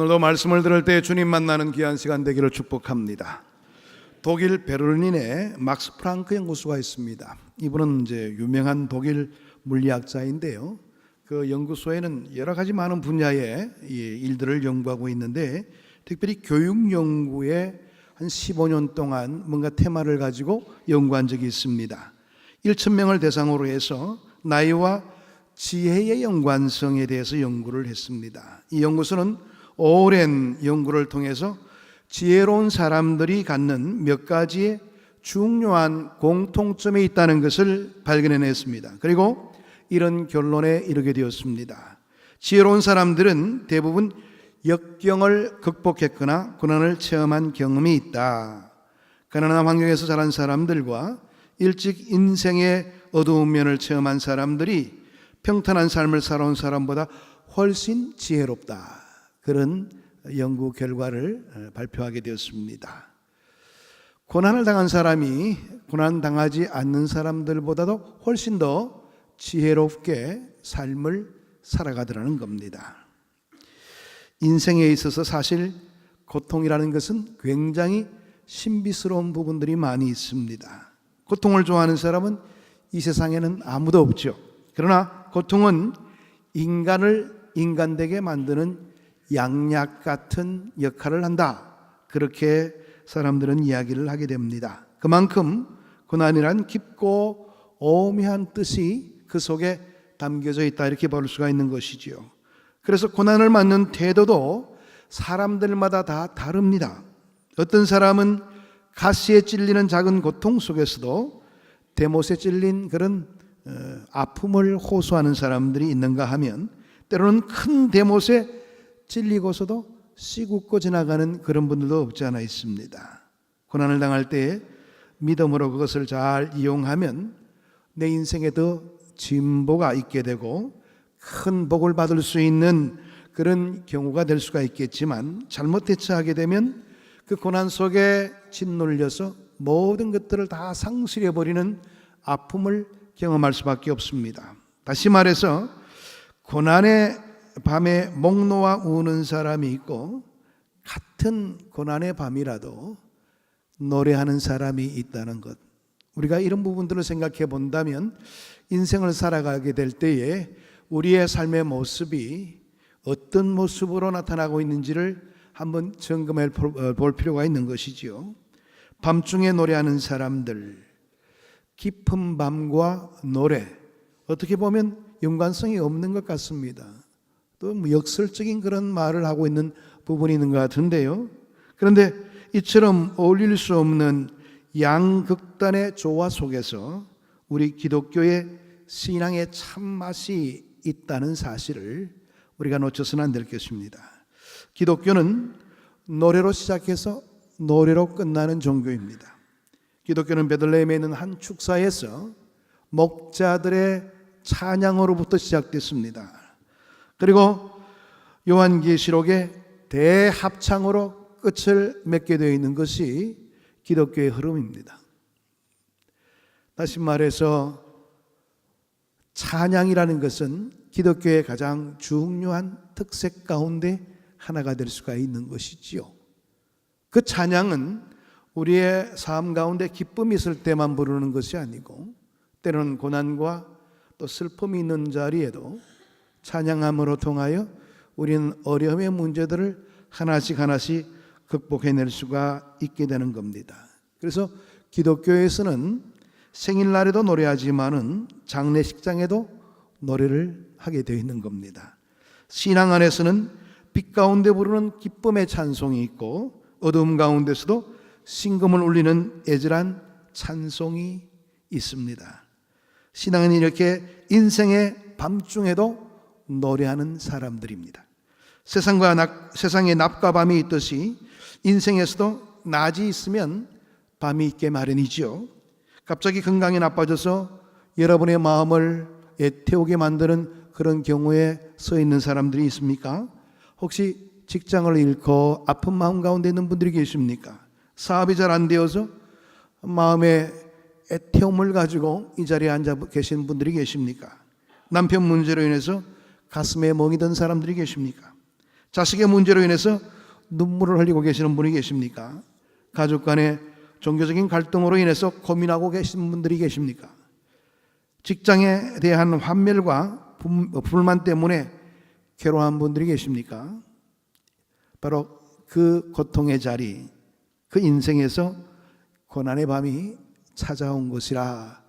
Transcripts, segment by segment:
오늘도 말씀을 들을 때 주님 만나는 귀한 시간 되기를 축복합니다. 독일 베를린에 막스 프랑크 연구소가 있습니다. 이분은 이제 유명한 독일 물리학자인데요. 그 연구소에는 여러 가지 많은 분야의 일들을 연구하고 있는데, 특별히 교육 연구에 한 15년 동안 뭔가 테마를 가지고 연구한 적이 있습니다. 1,000명을 대상으로 해서 나이와 지혜의 연관성에 대해서 연구를 했습니다. 이 연구소는 오랜 연구를 통해서 지혜로운 사람들이 갖는 몇 가지의 중요한 공통점이 있다는 것을 발견해냈습니다. 그리고 이런 결론에 이르게 되었습니다. 지혜로운 사람들은 대부분 역경을 극복했거나 고난을 체험한 경험이 있다. 가난한 환경에서 자란 사람들과 일찍 인생의 어두운 면을 체험한 사람들이 평탄한 삶을 살아온 사람보다 훨씬 지혜롭다. 그런 연구 결과를 발표하게 되었습니다. 고난을 당한 사람이 고난당하지 않는 사람들보다도 훨씬 더 지혜롭게 삶을 살아가더라는 겁니다. 인생에 있어서 사실 고통이라는 것은 굉장히 신비스러운 부분들이 많이 있습니다. 고통을 좋아하는 사람은 이 세상에는 아무도 없죠. 그러나 고통은 인간을 인간되게 만드는 양약 같은 역할을 한다. 그렇게 사람들은 이야기를 하게 됩니다. 그만큼 고난이란 깊고 오묘한 뜻이 그 속에 담겨져 있다, 이렇게 볼 수가 있는 것이지요. 그래서 고난을 맞는 태도도 사람들마다 다 다릅니다. 어떤 사람은 가시에 찔리는 작은 고통 속에서도 대못에 찔린 그런 아픔을 호소하는 사람들이 있는가 하면, 때로는 큰 대못에 찔리고서도 씩 웃고 지나가는 그런 분들도 없지 않아 있습니다. 고난을 당할 때 믿음으로 그것을 잘 이용하면 내 인생에 더 진보가 있게 되고 큰 복을 받을 수 있는 그런 경우가 될 수가 있겠지만, 잘못 대처하게 되면 그 고난 속에 짓눌려서 모든 것들을 다 상실해버리는 아픔을 경험할 수밖에 없습니다. 다시 말해서 고난의 밤에 목 놓아 우는 사람이 있고, 같은 고난의 밤이라도 노래하는 사람이 있다는 것, 우리가 이런 부분들을 생각해 본다면 인생을 살아가게 될 때에 우리의 삶의 모습이 어떤 모습으로 나타나고 있는지를 한번 점검해 볼 필요가 있는 것이지요. 밤중에 노래하는 사람들, 깊은 밤과 노래, 어떻게 보면 연관성이 없는 것 같습니다. 또 역설적인 그런 말을 하고 있는 부분이 있는 것 같은데요. 그런데 이처럼 어울릴 수 없는 양극단의 조화 속에서 우리 기독교의 신앙의 참맛이 있다는 사실을 우리가 놓쳐서는 안 될 것입니다. 기독교는 노래로 시작해서 노래로 끝나는 종교입니다. 기독교는 베들레헴에 있는 한 축사에서 목자들의 찬양으로부터 시작됐습니다. 그리고 요한계시록의 대합창으로 끝을 맺게 되어 있는 것이 기독교의 흐름입니다. 다시 말해서 찬양이라는 것은 기독교의 가장 중요한 특색 가운데 하나가 될 수가 있는 것이지요. 그 찬양은 우리의 삶 가운데 기쁨이 있을 때만 부르는 것이 아니고, 때로는 고난과 또 슬픔이 있는 자리에도 찬양함으로 통하여 우리는 어려움의 문제들을 하나씩 극복해낼 수가 있게 되는 겁니다. 그래서 기독교에서는 생일날에도 노래하지만은 장례식장에도 노래를 하게 되어 있는 겁니다. 신앙 안에서는 빛 가운데 부르는 기쁨의 찬송이 있고, 어두움 가운데서도 신금을 울리는 애절한 찬송이 있습니다. 신앙은 이렇게 인생의 밤중에도 노래하는 사람들입니다. 세상에 낮과 밤이 있듯이 인생에서도 낮이 있으면 밤이 있게 마련이지요. 갑자기 건강이 나빠져서 여러분의 마음을 애태우게 만드는 그런 경우에 서 있는 사람들이 있습니까? 혹시 직장을 잃고 아픈 마음 가운데 있는 분들이 계십니까? 사업이 잘 안 되어서 마음에 애태움을 가지고 이 자리에 앉아 계신 분들이 계십니까? 남편 문제로 인해서 가슴에 멍이 든 사람들이 계십니까? 자식의 문제로 인해서 눈물을 흘리고 계시는 분이 계십니까? 가족 간의 종교적인 갈등으로 인해서 고민하고 계신 분들이 계십니까? 직장에 대한 환멸과 불만 때문에 괴로워한 분들이 계십니까? 바로 그 고통의 자리, 그 인생에서 고난의 밤이 찾아온 것이라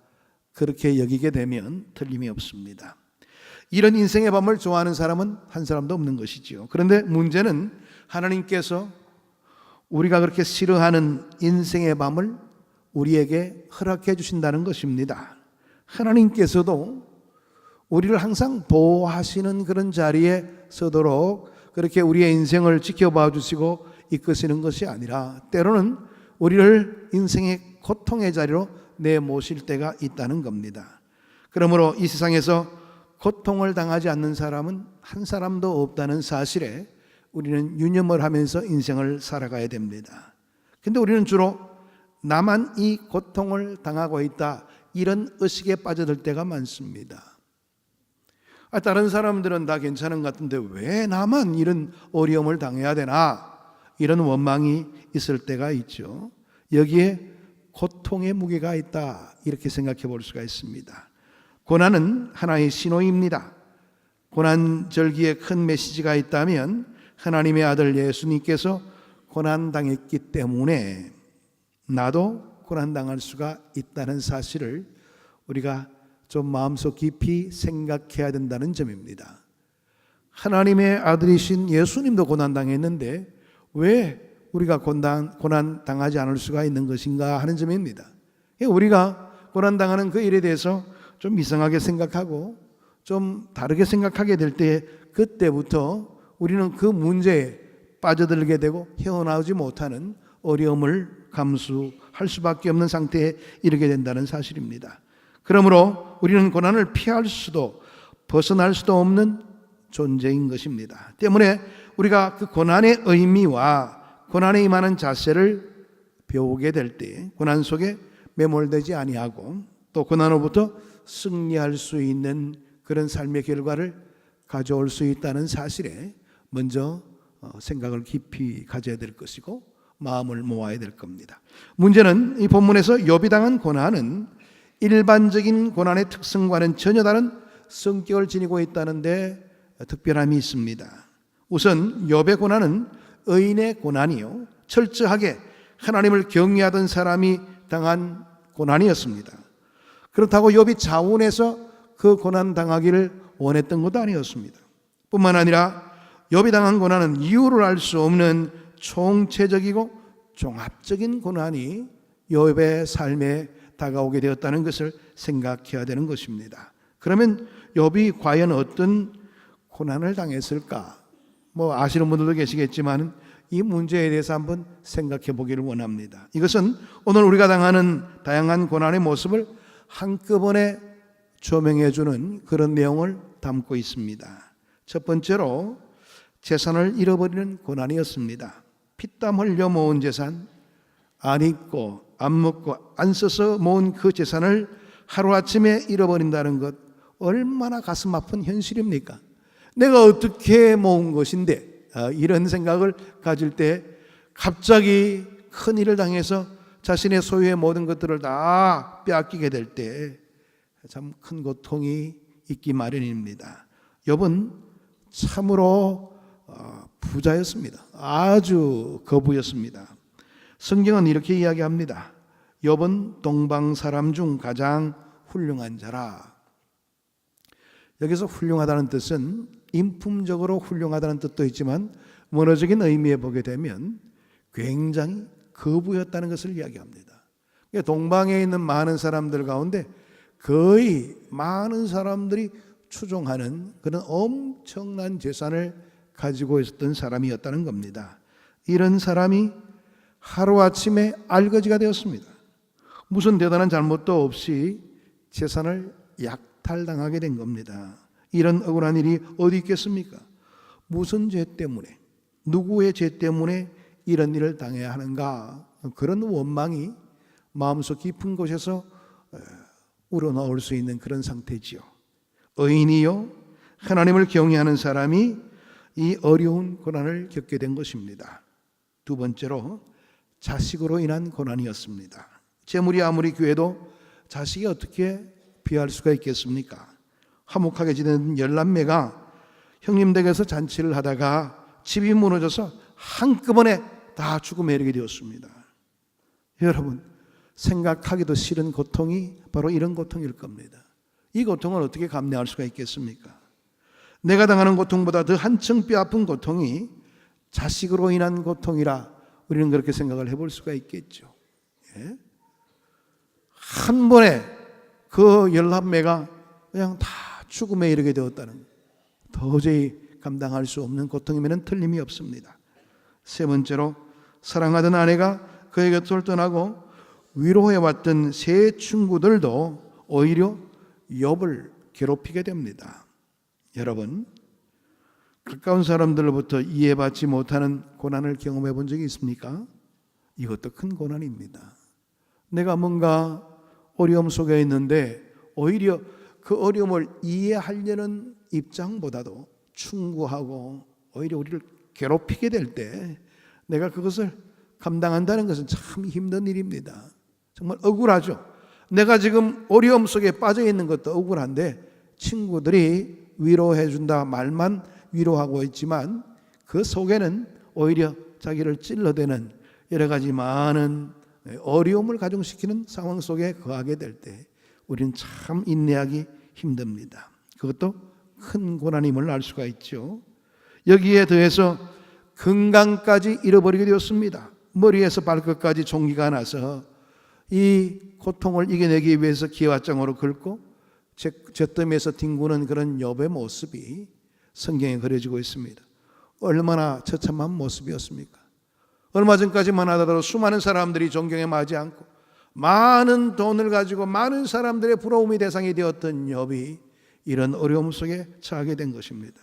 그렇게 여기게 되면 틀림이 없습니다. 이런 인생의 밤을 좋아하는 사람은 한 사람도 없는 것이지요. 그런데 문제는 하나님께서 우리가 그렇게 싫어하는 인생의 밤을 우리에게 허락해 주신다는 것입니다. 하나님께서도 우리를 항상 보호하시는 그런 자리에 서도록 그렇게 우리의 인생을 지켜봐 주시고 이끄시는 것이 아니라 때로는 우리를 인생의 고통의 자리로 내모실 때가 있다는 겁니다. 그러므로 이 세상에서 고통을 당하지 않는 사람은 한 사람도 없다는 사실에 우리는 유념을 하면서 인생을 살아가야 됩니다. 근데 우리는 주로 나만 이 고통을 당하고 있다, 이런 의식에 빠져들 때가 많습니다. 다른 사람들은 다 괜찮은 것 같은데 왜 나만 이런 어려움을 당해야 되나, 이런 원망이 있을 때가 있죠. 여기에 고통의 무게가 있다, 이렇게 생각해 볼 수가 있습니다. 고난은 하나의 신호입니다. 고난절기에 큰 메시지가 있다면 하나님의 아들 예수님께서 고난당했기 때문에 나도 고난당할 수가 있다는 사실을 우리가 좀 마음속 깊이 생각해야 된다는 점입니다. 하나님의 아들이신 예수님도 고난당했는데 왜 우리가 고난당하지 않을 수가 있는 것인가 하는 점입니다. 우리가 고난당하는 그 일에 대해서 좀 이상하게 생각하고 좀 다르게 생각하게 될 때, 그때부터 우리는 그 문제에 빠져들게 되고 헤어나오지 못하는 어려움을 감수할 수밖에 없는 상태에 이르게 된다는 사실입니다. 그러므로 우리는 고난을 피할 수도 벗어날 수도 없는 존재인 것입니다. 때문에 우리가 그 고난의 의미와 고난에 임하는 자세를 배우게 될 때 고난 속에 매몰되지 아니하고 또 고난으로부터 승리할 수 있는 그런 삶의 결과를 가져올 수 있다는 사실에 먼저 생각을 깊이 가져야 될 것이고 마음을 모아야 될 겁니다. 문제는 이 본문에서 욥이 당한 고난은 일반적인 고난의 특성과는 전혀 다른 성격을 지니고 있다는데 특별함이 있습니다. 우선 욥의 고난은 의인의 고난이요, 철저하게 하나님을 경외하던 사람이 당한 고난이었습니다. 그렇다고 욥이 자원해서 그 고난 당하기를 원했던 것도 아니었습니다. 뿐만 아니라 욥이 당한 고난은 이유를 알 수 없는 총체적이고 종합적인 고난이 욥의 삶에 다가오게 되었다는 것을 생각해야 되는 것입니다. 그러면 욥이 과연 어떤 고난을 당했을까? 아시는 분들도 계시겠지만 이 문제에 대해서 한번 생각해 보기를 원합니다. 이것은 오늘 우리가 당하는 다양한 고난의 모습을 한꺼번에 조명해 주는 그런 내용을 담고 있습니다. 첫 번째로 재산을 잃어버리는 고난이었습니다. 피땀 흘려 모은 재산, 안 입고 안 먹고 안 써서 모은 그 재산을 하루아침에 잃어버린다는 것, 얼마나 가슴 아픈 현실입니까? 내가 어떻게 모은 것인데, 이런 생각을 가질 때 갑자기 큰 일을 당해서 자신의 소유의 모든 것들을 다 빼앗기게 될 때 참 큰 고통이 있기 마련입니다. 욥은 참으로 부자였습니다. 아주 거부였습니다. 성경은 이렇게 이야기합니다. 욥은 동방 사람 중 가장 훌륭한 자라. 여기서 훌륭하다는 뜻은 인품적으로 훌륭하다는 뜻도 있지만 원어적인 의미에 보게 되면 굉장히 거부였다는 것을 이야기합니다. 동방에 있는 많은 사람들 가운데 거의 많은 사람들이 추종하는 그런 엄청난 재산을 가지고 있었던 사람이었다는 겁니다. 이런 사람이 하루아침에 알거지가 되었습니다. 무슨 대단한 잘못도 없이 재산을 약탈당하게 된 겁니다. 이런 억울한 일이 어디 있겠습니까? 무슨 죄 때문에, 누구의 죄 때문에 이런 일을 당해야 하는가, 그런 원망이 마음속 깊은 곳에서 우러나올 수 있는 그런 상태지요. 의인이요 하나님을 경외하는 사람이 이 어려운 고난을 겪게 된 것입니다. 두 번째로 자식으로 인한 고난이었습니다. 재물이 아무리 귀해도 자식이 어떻게 비할 수가 있겠습니까? 화목하게 지내는 10남매가 형님 댁에서 잔치를 하다가 집이 무너져서 한꺼번에 다 죽음에 이르게 되었습니다. 여러분, 생각하기도 싫은 고통이 바로 이런 고통일 겁니다. 이 고통을 어떻게 감내할 수가 있겠습니까? 내가 당하는 고통보다 더 한층 뼈아픈 고통이 자식으로 인한 고통이라 우리는 그렇게 생각을 해볼 수가 있겠죠. 예? 한 번에 그 11매가 그냥 다 죽음에 이르게 되었다는, 도저히 감당할 수 없는 고통이면 틀림이 없습니다. 세 번째로 사랑하던 아내가 그의 곁을 떠나고 위로해왔던 세 친구들도 오히려 욥을 괴롭히게 됩니다. 여러분, 가까운 사람들로부터 이해받지 못하는 고난을 경험해 본 적이 있습니까? 이것도 큰 고난입니다. 내가 뭔가 어려움 속에 있는데 오히려 그 어려움을 이해하려는 입장보다도 충고하고 오히려 우리를 괴롭히게 될 때 내가 그것을 감당한다는 것은 참 힘든 일입니다. 정말 억울하죠. 내가 지금 어려움 속에 빠져 있는 것도 억울한데 친구들이 위로해 준다 말만 위로하고 있지만 그 속에는 오히려 자기를 찔러대는 여러 가지 많은 어려움을 가중시키는 상황 속에 거하게 될 때 우리는 참 인내하기 힘듭니다. 그것도 큰 고난임을 알 수가 있죠. 여기에 더해서 건강까지 잃어버리게 되었습니다. 머리에서 발끝까지 종기가 나서 이 고통을 이겨내기 위해서 기와장으로 긁고 잿더미에서 뒹구는 그런 욥의 모습이 성경에 그려지고 있습니다. 얼마나 처참한 모습이었습니까? 얼마 전까지만 하더라도 수많은 사람들이 존경에 마지 않고 많은 돈을 가지고 많은 사람들의 부러움의 대상이 되었던 욥이 이런 어려움 속에 처하게 된 것입니다.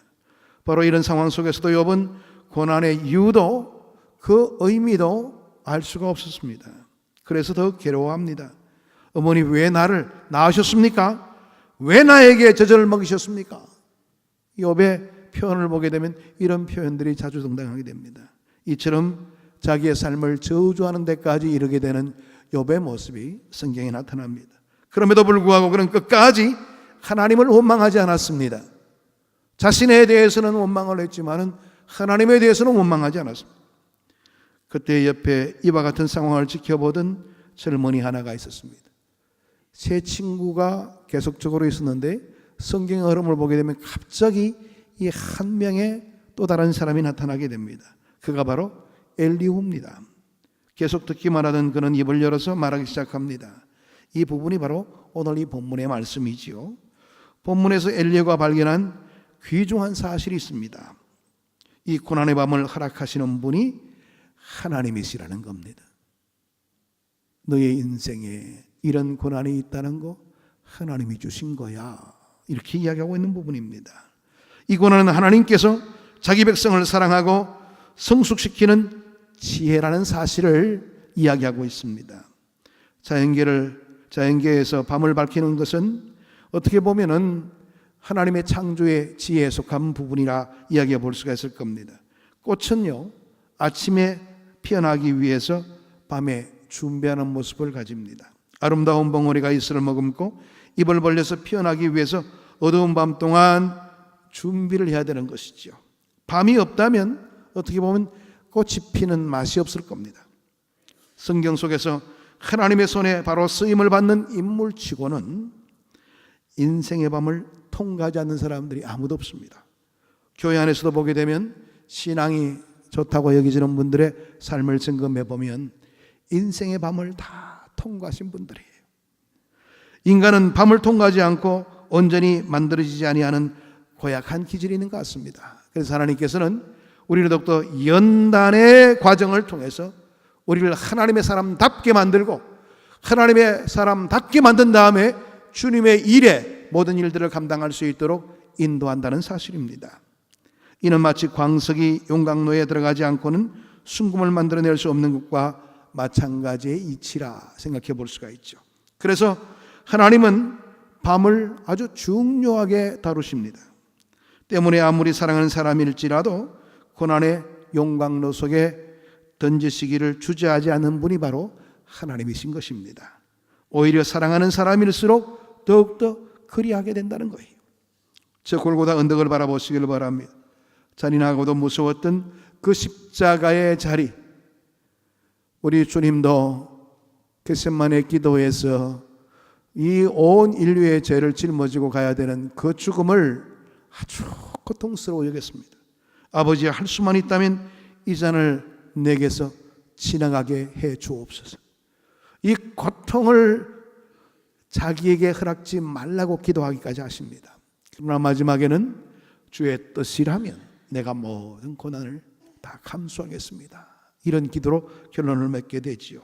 바로 이런 상황 속에서도 욥은 고난의 이유도 그 의미도 알 수가 없었습니다. 그래서 더 괴로워합니다. 어머니, 왜 나를 낳으셨습니까? 왜 나에게 저절을 먹이셨습니까? 욥의 표현을 보게 되면 이런 표현들이 자주 등장하게 됩니다. 이처럼 자기의 삶을 저주하는 데까지 이르게 되는 욥의 모습이 성경에 나타납니다. 그럼에도 불구하고 그는 끝까지 하나님을 원망하지 않았습니다. 자신에 대해서는 원망을 했지만 하나님에 대해서는 원망하지 않았습니다. 그때 옆에 이와 같은 상황을 지켜보던 젊은이 하나가 있었습니다. 세 친구가 계속적으로 있었는데 성경의 흐름을 보게 되면 갑자기 이 한 명의 또 다른 사람이 나타나게 됩니다. 그가 바로 엘리후입니다. 계속 듣기만 하던 그는 입을 열어서 말하기 시작합니다. 이 부분이 바로 오늘 이 본문의 말씀이지요. 본문에서 엘리후가 발견한 귀중한 사실이 있습니다. 이 고난의 밤을 허락하시는 분이 하나님이시라는 겁니다. 너의 인생에 이런 고난이 있다는 거 하나님이 주신 거야, 이렇게 이야기하고 있는 부분입니다. 이 고난은 하나님께서 자기 백성을 사랑하고 성숙시키는 지혜라는 사실을 이야기하고 있습니다. 자연계에서 밤을 밝히는 것은 어떻게 보면은 하나님의 창조의 지혜에 속한 부분이라 이야기해 볼 수가 있을 겁니다. 꽃은요, 아침에 피어나기 위해서 밤에 준비하는 모습을 가집니다. 아름다운 벙어리가 이슬을 머금고 입을 벌려서 피어나기 위해서 어두운 밤 동안 준비를 해야 되는 것이죠. 밤이 없다면 어떻게 보면 꽃이 피는 맛이 없을 겁니다. 성경 속에서 하나님의 손에 바로 쓰임을 받는 인물치고는 인생의 밤을 통과하지 않는 사람들이 아무도 없습니다. 교회 안에서도 보게 되면 신앙이 좋다고 여기지는 분들의 삶을 점검해 보면 인생의 밤을 다 통과하신 분들이에요. 인간은 밤을 통과하지 않고 온전히 만들어지지 아니하는 고약한 기질이 있는 것 같습니다. 그래서 하나님께서는 우리를 더욱더 연단의 과정을 통해서 우리를 하나님의 사람답게 만들고 하나님의 사람답게 만든 다음에 주님의 일에 모든 일들을 감당할 수 있도록 인도한다는 사실입니다. 이는 마치 광석이 용광로에 들어가지 않고는 순금을 만들어낼 수 없는 것과 마찬가지의 이치라 생각해 볼 수가 있죠. 그래서 하나님은 밤을 아주 중요하게 다루십니다. 때문에 아무리 사랑하는 사람일지라도 고난의 용광로 속에 던지시기를 주저하지 않는 분이 바로 하나님이신 것입니다. 오히려 사랑하는 사람일수록 더욱더 그리하게 된다는 거예요. 저 골고다 언덕을 바라보시길 바랍니다. 잔인하고도 무서웠던 그 십자가의 자리, 우리 주님도 겟세마네 기도에서 이 온 인류의 죄를 짊어지고 가야 되는 그 죽음을 아주 고통스러워 여겼습니다. 아버지, 할 수만 있다면 이 잔을 내게서 지나가게 해 주옵소서. 이 고통을 자기에게 허락지 말라고 기도하기까지 하십니다. 그러나 마지막에는 주의 뜻이라면 내가 모든 고난을 다 감수하겠습니다. 이런 기도로 결론을 맺게 되지요.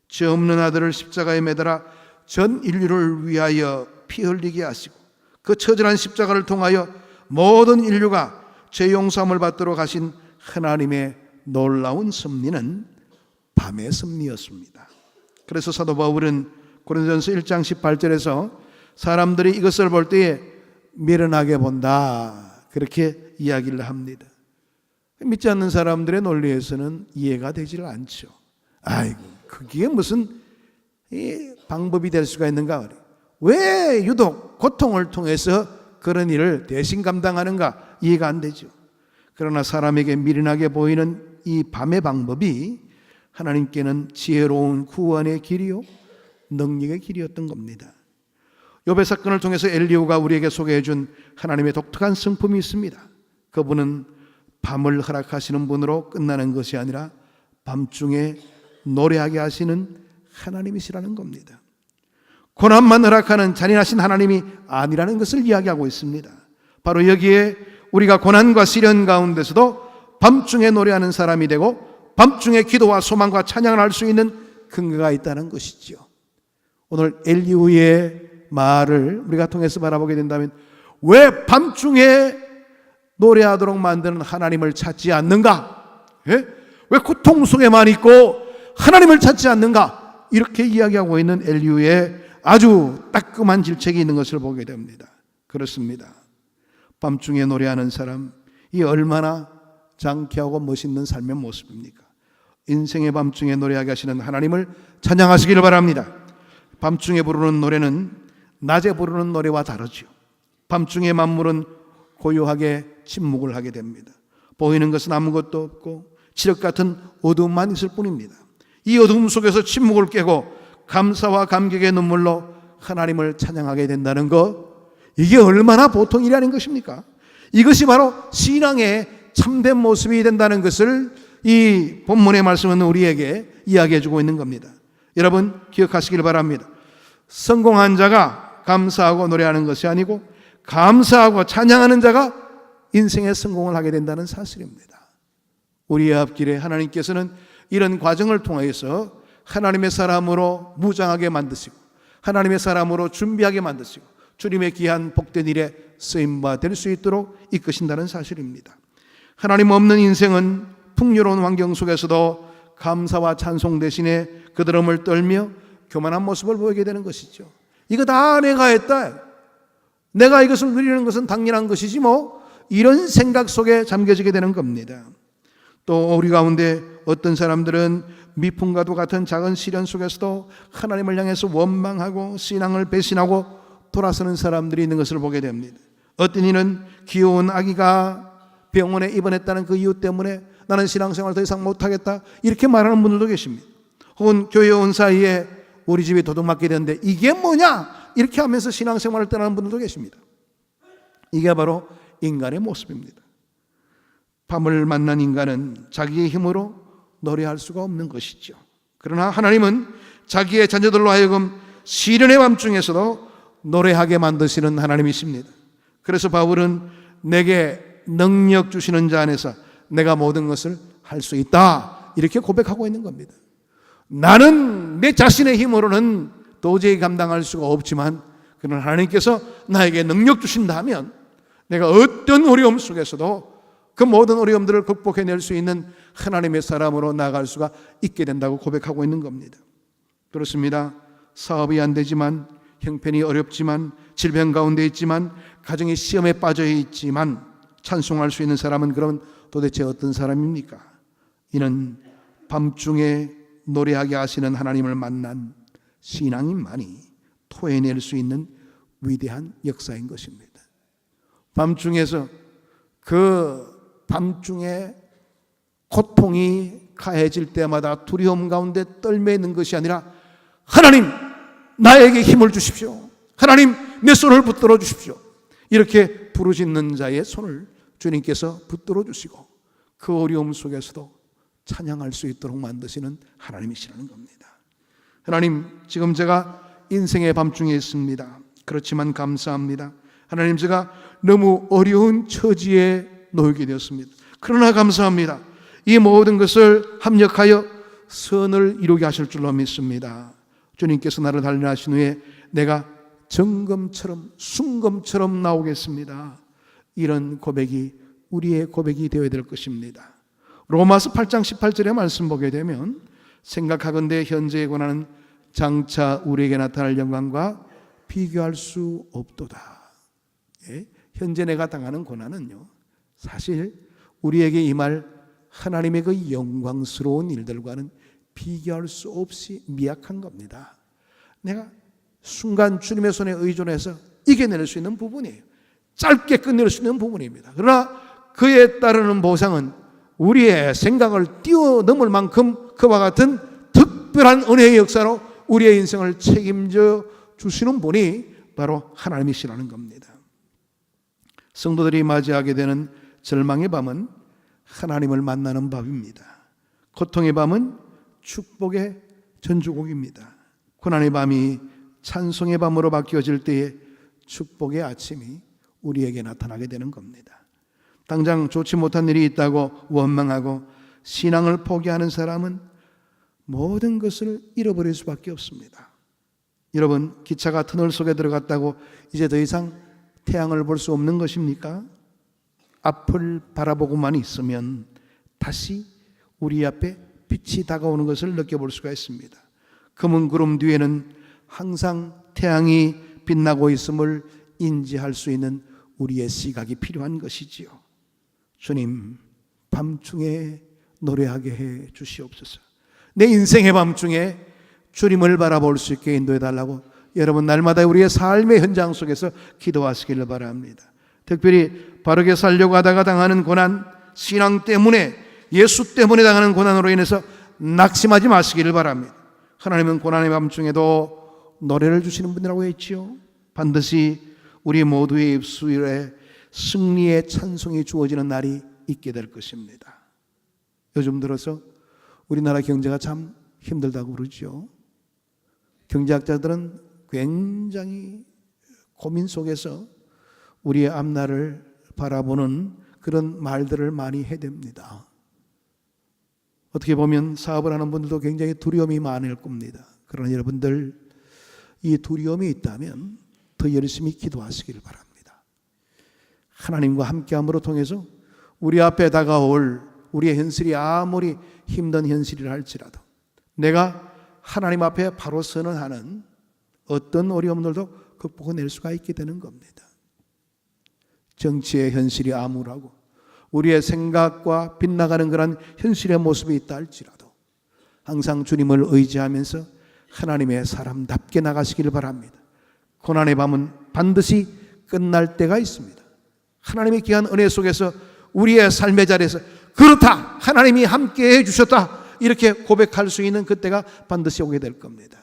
죄 없는 아들을 십자가에 매달아 전 인류를 위하여 피 흘리게 하시고 그 처절한 십자가를 통하여 모든 인류가 죄 용서함을 받도록 하신 하나님의 놀라운 섭리는 밤의 섭리였습니다. 그래서 사도 바울은 고린도전서 1장 18절에서 사람들이 이것을 볼 때에 미련하게 본다, 그렇게 이야기를 합니다. 믿지 않는 사람들의 논리에서는 이해가 되질 않죠. 아이고, 그게 무슨 방법이 될 수가 있는가? 왜 유독 고통을 통해서 그런 일을 대신 감당하는가? 이해가 안 되죠. 그러나 사람에게 미련하게 보이는 이 밤의 방법이 하나님께는 지혜로운 구원의 길이요 능력의 길이었던 겁니다. 욥의 사건을 통해서 엘리후가 우리에게 소개해 준 하나님의 독특한 성품이 있습니다. 그분은 밤을 허락하시는 분으로 끝나는 것이 아니라 밤중에 노래하게 하시는 하나님이시라는 겁니다. 고난만 허락하는 잔인하신 하나님이 아니라는 것을 이야기하고 있습니다. 바로 여기에 우리가 고난과 시련 가운데서도 밤중에 노래하는 사람이 되고 밤중에 기도와 소망과 찬양을 할 수 있는 근거가 있다는 것이죠. 오늘 엘리후의 말을 우리가 통해서 바라보게 된다면 왜 밤중에 노래하도록 만드는 하나님을 찾지 않는가? 예? 왜 고통 속에만 있고 하나님을 찾지 않는가? 이렇게 이야기하고 있는 엘리후의 아주 따끔한 질책이 있는 것을 보게 됩니다. 그렇습니다. 밤중에 노래하는 사람, 이 얼마나 장쾌하고 멋있는 삶의 모습입니까? 인생의 밤중에 노래하게 하시는 하나님을 찬양하시기를 바랍니다. 밤중에 부르는 노래는 낮에 부르는 노래와 다르죠. 밤중에 만물은 고요하게 침묵을 하게 됩니다. 보이는 것은 아무것도 없고 칠흑 같은 어두움만 있을 뿐입니다. 이 어두움 속에서 침묵을 깨고 감사와 감격의 눈물로 하나님을 찬양하게 된다는 것, 이게 얼마나 보통 일이 아닌 것입니까? 이것이 바로 신앙의 참된 모습이 된다는 것을 이 본문의 말씀은 우리에게 이야기해 주고 있는 겁니다. 여러분 기억하시길 바랍니다. 성공한 자가 감사하고 노래하는 것이 아니고 감사하고 찬양하는 자가 인생의 성공을 하게 된다는 사실입니다. 우리의 앞길에 하나님께서는 이런 과정을 통해서 하나님의 사람으로 무장하게 만드시고 하나님의 사람으로 준비하게 만드시고 주님의 귀한 복된 일에 쓰임바 될 수 있도록 이끄신다는 사실입니다. 하나님 없는 인생은 풍요로운 환경 속에서도 감사와 찬송 대신에 그드름을 떨며 교만한 모습을 보이게 되는 것이죠. 이거 다 내가 했다, 내가 이것을 누리는 것은 당연한 것이지 뭐, 이런 생각 속에 잠겨지게 되는 겁니다. 또 우리 가운데 어떤 사람들은 미풍과도 같은 작은 시련 속에서도 하나님을 향해서 원망하고 신앙을 배신하고 돌아서는 사람들이 있는 것을 보게 됩니다. 어떤 이는 귀여운 아기가 병원에 입원했다는 그 이유 때문에 나는 신앙생활 더 이상 못하겠다, 이렇게 말하는 분들도 계십니다. 혹은 교회 온 사이에 우리 집이 도둑맞게 됐는데 이게 뭐냐, 이렇게 하면서 신앙생활을 떠나는 분들도 계십니다. 이게 바로 인간의 모습입니다. 밤을 만난 인간은 자기의 힘으로 노래할 수가 없는 것이죠. 그러나 하나님은 자기의 자녀들로 하여금 시련의 밤중에서도 노래하게 만드시는 하나님이십니다. 그래서 바울은 내게 능력 주시는 자 안에서 내가 모든 것을 할 수 있다, 이렇게 고백하고 있는 겁니다. 나는 내 자신의 힘으로는 도저히 감당할 수가 없지만 그러나 하나님께서 나에게 능력 주신다면 내가 어떤 어려움 속에서도 그 모든 어려움들을 극복해낼 수 있는 하나님의 사람으로 나아갈 수가 있게 된다고 고백하고 있는 겁니다. 그렇습니다. 사업이 안 되지만, 형편이 어렵지만, 질병 가운데 있지만, 가정이 시험에 빠져 있지만 찬송할 수 있는 사람은 그럼 도대체 어떤 사람입니까? 이는 밤중에 노래하게 하시는 하나님을 만난 신앙인만이 토해낼 수 있는 위대한 역사인 것입니다. 밤중에서 그 밤중에 고통이 가해질 때마다 두려움 가운데 떨며 있는 것이 아니라 하나님 나에게 힘을 주십시오. 하나님 내 손을 붙들어 주십시오. 이렇게 부르짖는 자의 손을 주님께서 붙들어 주시고 그 어려움 속에서도 찬양할 수 있도록 만드시는 하나님이시라는 겁니다. 하나님, 지금 제가 인생의 밤중에 있습니다. 그렇지만 감사합니다. 하나님, 제가 너무 어려운 처지에 놓이게 되었습니다. 그러나 감사합니다. 이 모든 것을 합력하여 선을 이루게 하실 줄로 믿습니다. 주님께서 나를 단련하신 후에 내가 정금처럼 순금처럼 나오겠습니다. 이런 고백이 우리의 고백이 되어야 될 것입니다. 로마서 8장 18절의 말씀 보게 되면 생각하건대 현재의 고난은 장차 우리에게 나타날 영광과 비교할 수 없도다. 예? 현재 내가 당하는 고난은요, 사실 우리에게 임할 하나님의 그 영광스러운 일들과는 비교할 수 없이 미약한 겁니다. 내가 순간 주님의 손에 의존해서 이겨낼 수 있는 부분이에요. 짧게 끝낼 수 있는 부분입니다. 그러나 그에 따르는 보상은 우리의 생각을 뛰어넘을 만큼 그와 같은 특별한 은혜의 역사로 우리의 인생을 책임져 주시는 분이 바로 하나님이시라는 겁니다. 성도들이 맞이하게 되는 절망의 밤은 하나님을 만나는 밤입니다. 고통의 밤은 축복의 전주곡입니다. 고난의 밤이 찬송의 밤으로 바뀌어질 때에 축복의 아침이 우리에게 나타나게 되는 겁니다. 당장 좋지 못한 일이 있다고 원망하고 신앙을 포기하는 사람은 모든 것을 잃어버릴 수밖에 없습니다. 여러분, 기차가 터널 속에 들어갔다고 이제 더 이상 태양을 볼 수 없는 것입니까? 앞을 바라보고만 있으면 다시 우리 앞에 빛이 다가오는 것을 느껴볼 수가 있습니다. 검은 구름 뒤에는 항상 태양이 빛나고 있음을 인지할 수 있는 우리의 시각이 필요한 것이지요. 주님, 밤중에 노래하게 해 주시옵소서. 내 인생의 밤중에 주님을 바라볼 수 있게 인도해 달라고 여러분 날마다 우리의 삶의 현장 속에서 기도하시기를 바랍니다. 특별히 바르게 살려고 하다가 당하는 고난, 신앙 때문에, 예수 때문에 당하는 고난으로 인해서 낙심하지 마시기를 바랍니다. 하나님은 고난의 밤중에도 노래를 주시는 분이라고 했지요. 반드시 우리 모두의 입술에 승리의 찬송이 주어지는 날이 있게 될 것입니다. 요즘 들어서 우리나라 경제가 참 힘들다고 그러죠. 경제학자들은 굉장히 고민 속에서 우리의 앞날을 바라보는 그런 말들을 많이 해댑니다. 어떻게 보면 사업을 하는 분들도 굉장히 두려움이 많을 겁니다. 그러나 여러분들, 이 두려움이 있다면 더 열심히 기도하시기를 바랍니다. 하나님과 함께함으로 통해서 우리 앞에 다가올 우리의 현실이 아무리 힘든 현실이라 할지라도 내가 하나님 앞에 바로 선언하는 어떤 어려움들도 극복해낼 수가 있게 되는 겁니다. 정치의 현실이 암울하고 우리의 생각과 빗나가는 그런 현실의 모습이 있다 할지라도 항상 주님을 의지하면서 하나님의 사람답게 나가시기를 바랍니다. 고난의 밤은 반드시 끝날 때가 있습니다. 하나님의 귀한 은혜 속에서 우리의 삶의 자리에서 그렇다, 하나님이 함께해 주셨다, 이렇게 고백할 수 있는 그때가 반드시 오게 될 겁니다.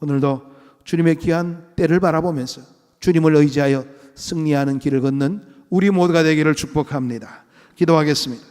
오늘도 주님의 귀한 때를 바라보면서 주님을 의지하여 승리하는 길을 걷는 우리 모두가 되기를 축복합니다. 기도하겠습니다.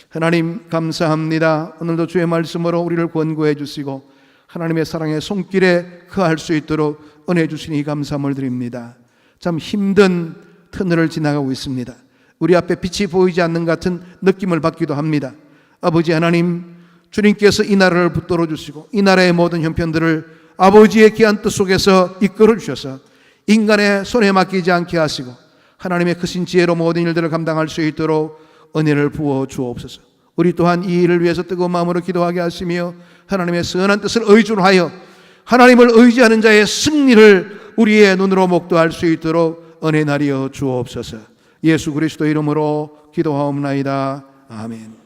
하나님 감사합니다. 오늘도 주의 말씀으로 우리를 권고해 주시고 하나님의 사랑의 손길에 거할 수 있도록 은혜 주시니 감사함을 드립니다. 참 힘든 터널을 지나가고 있습니다. 우리 앞에 빛이 보이지 않는 같은 느낌을 받기도 합니다. 아버지 하나님, 주님께서 이 나라를 붙들어 주시고 이 나라의 모든 형편들을 아버지의 귀한 뜻 속에서 이끌어 주셔서 인간의 손에 맡기지 않게 하시고 하나님의 크신 지혜로 모든 일들을 감당할 수 있도록 은혜를 부어 주옵소서. 우리 또한 이 일을 위해서 뜨거운 마음으로 기도하게 하시며 하나님의 선한 뜻을 의존하여 하나님을 의지하는 자의 승리를 우리의 눈으로 목도할 수 있도록 은혜 나리어 주옵소서. 예수 그리스도 이름으로 기도하옵나이다. 아멘.